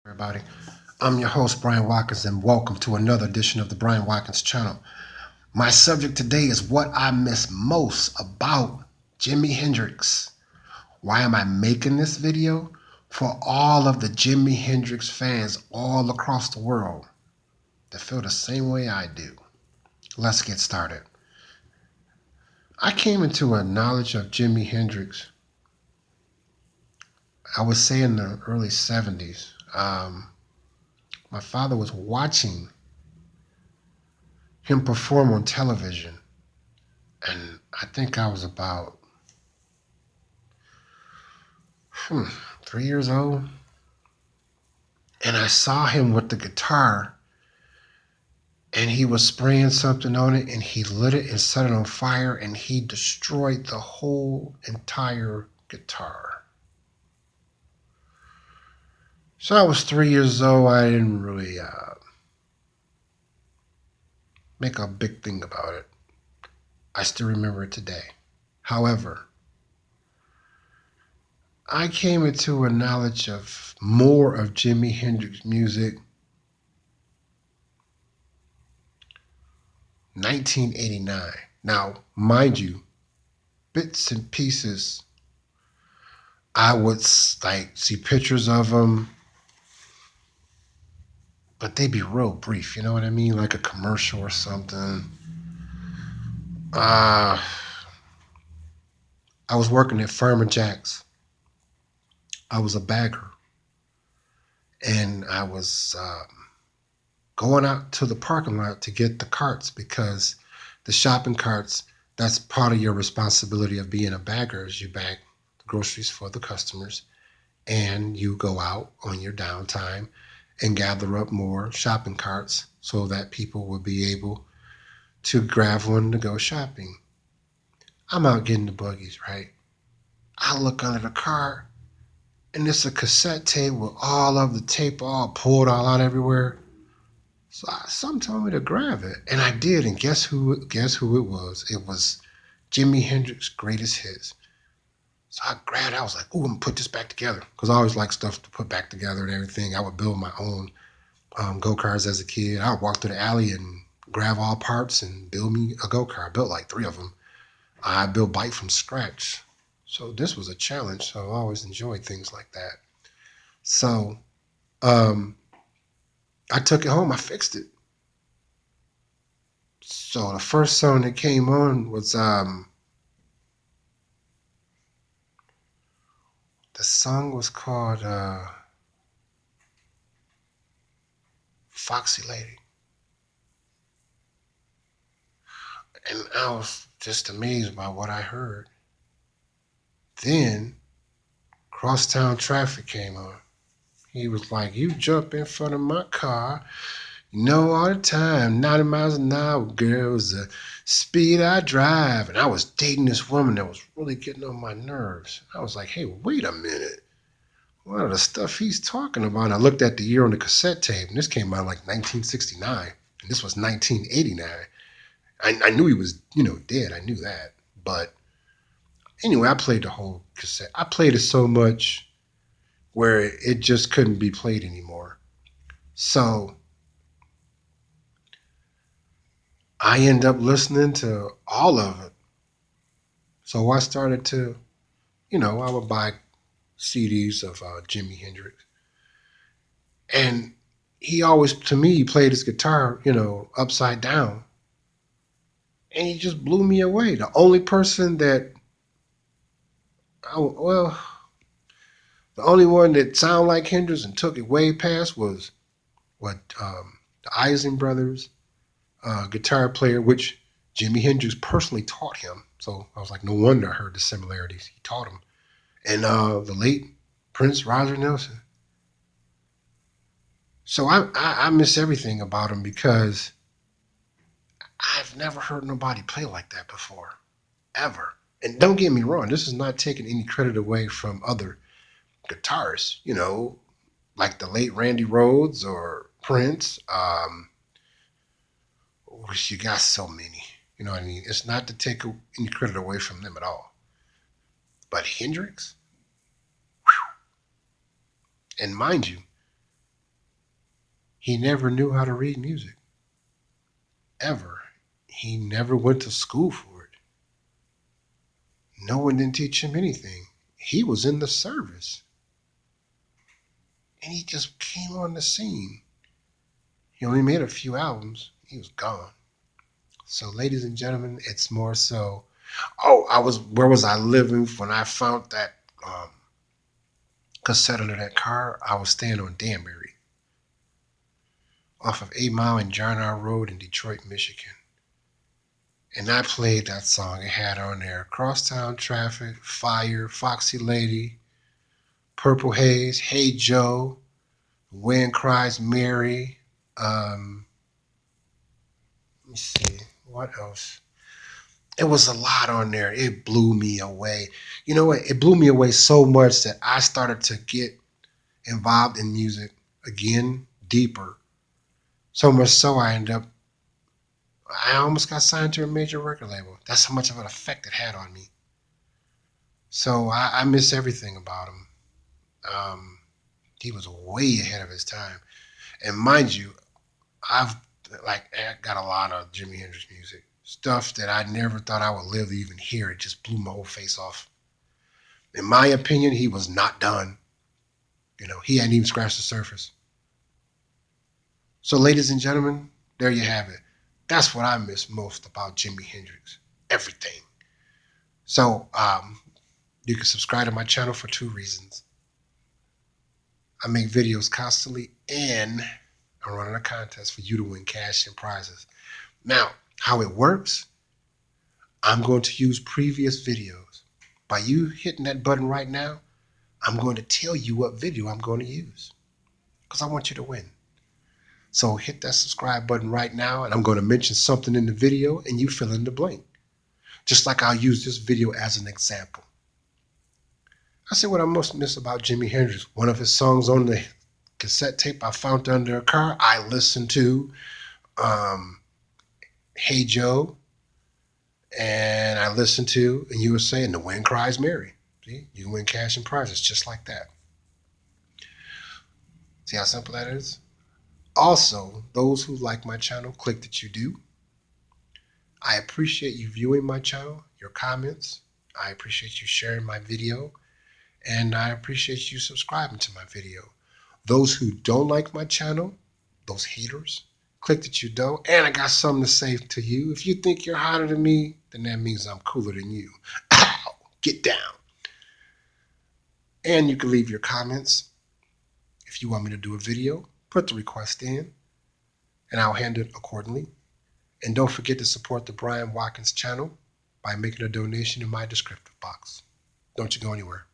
Everybody, I'm your host, Brian Watkins, and welcome to another edition of the Brian Watkins channel. My subject today is what I miss most about Jimi Hendrix. Why am I making this video? For all of the Jimi Hendrix fans all across the world that feel the same way I do. Let's get started. I came into a knowledge of Jimi Hendrix, I would say in the early 70s. My father was watching him perform on television. And I think I was about 3 years old. And I saw him with the guitar and he was spraying something on it and he lit it and set it on fire and he destroyed the whole entire guitar. So I was 3 years old. I didn't really make a big thing about it. I still remember it today. However, I came into a knowledge of more of Jimi Hendrix music 1989. Now, mind you, bits and pieces, I would like see pictures of them, but they'd be real brief. You know what I mean? Like a commercial or something. I was working at Farmer Jack's. I was a bagger, and I was going out to the parking lot to get the carts because the shopping carts, that's part of your responsibility of being a bagger is you bag the groceries for the customers and you go out on your downtime and gather up more shopping carts so that people will be able to grab one to go shopping. I'm out getting the buggies, right? I look under the car and it's a cassette tape with all of the tape all pulled all out everywhere. So some told me to grab it, and I did. And guess who it was? It was Jimi Hendrix's greatest hits. So I grabbed it. I was like, "Ooh, I'm gonna put this back together," because I always like stuff to put back together and everything. I would build my own go-karts as a kid. I would walk through the alley and grab all parts and build me a go-kart. I built like three of them. I built bike from scratch. So this was a challenge. So I always enjoyed things like that. So um, I took it home. I fixed it. So the first song that came on was the song was called Foxy Lady. And I was just amazed by what I heard. Then Crosstown Traffic came on. He was like, "You jump in front of my car, you know all the time, 90 miles an hour, girl, is the speed I drive." And I was dating this woman that was really getting on my nerves. I was like, "Hey, wait a minute. What are the stuff he's talking about?" And I looked at the year on the cassette tape, and this came out like 1969, and this was 1989. I knew he was, dead. I knew that. But anyway, I played the whole cassette. I played it so much where it just couldn't be played anymore. So I end up listening to all of it. So I started to, I would buy CDs of Jimi Hendrix. And he always, to me, he played his guitar, upside down. And he just blew me away. The only person that, well, the only one that sounded like Hendrix and took it way past was what the Eisen brothers guitar player, which Jimi Hendrix personally taught him. So I was like, no wonder I heard the similarities. He taught him. And the late Prince Roger Nelson. So I miss everything about him because I've never heard nobody play like that before, ever. And don't get me wrong, this is not taking any credit away from other guitarists, like the late Randy Rhoads or Prince. Which you got so many. You know what I mean? It's not to take any credit away from them at all. But Hendrix, and mind you, He never knew how to read music, ever. He never went to school for it. No one didn't teach him anything. He was in the service, and he just came on the scene. He only made a few albums. He was gone. So, ladies and gentlemen, it's more so. Oh, where was I living when I found that cassette under that car? I was staying on Danbury, off of 8 Mile and Jarnar Road in Detroit, Michigan. And I played that song. It had on there Crosstown Traffic, Fire, Foxy Lady, Purple Haze, Hey Joe, Wind Cries Mary. Let me see, what else? It was a lot on there. It blew me away. You know what? It blew me away so much that I started to get involved in music again, deeper. So much so I almost got signed to a major record label. That's how much of an effect it had on me. So I miss everything about him. Um, he was way ahead of his time. And mind you, I've I got a lot of Jimi Hendrix music. Stuff that I never thought I would live to even hear. It just blew my whole face off. In my opinion, he was not done. He hadn't even scratched the surface. So, ladies and gentlemen, there you have it. That's what I miss most about Jimi Hendrix. Everything. So, you can subscribe to my channel for 2 reasons. I make videos constantly, and I'm running a contest for you to win cash and prizes. Now, how it works, I'm going to use previous videos. By you hitting that button right now, I'm going to tell you what video I'm going to use because I want you to win. So hit that subscribe button right now, and I'm going to mention something in the video, and you fill in the blank. Just like I'll use this video as an example. I say what I most miss about Jimi Hendrix. One of his songs on the cassette tape I found under a car, I listened to Hey Joe, and I listened to, and you were saying The Wind Cries Mary. See, you can win cash and prizes just like that. See how simple that is? Also, those who like my channel, click that you do. I appreciate you viewing my channel, your comments. I appreciate you sharing my video, and I appreciate you subscribing to my video. Those who don't like my channel, those haters, click that you don't. And I got something to say to you. If you think you're hotter than me, then that means I'm cooler than you. Ow, get down. And you can leave your comments. If you want me to do a video, put the request in, and I'll handle it accordingly. And don't forget to support the Brian Watkins channel by making a donation in my descriptive box. Don't you go anywhere.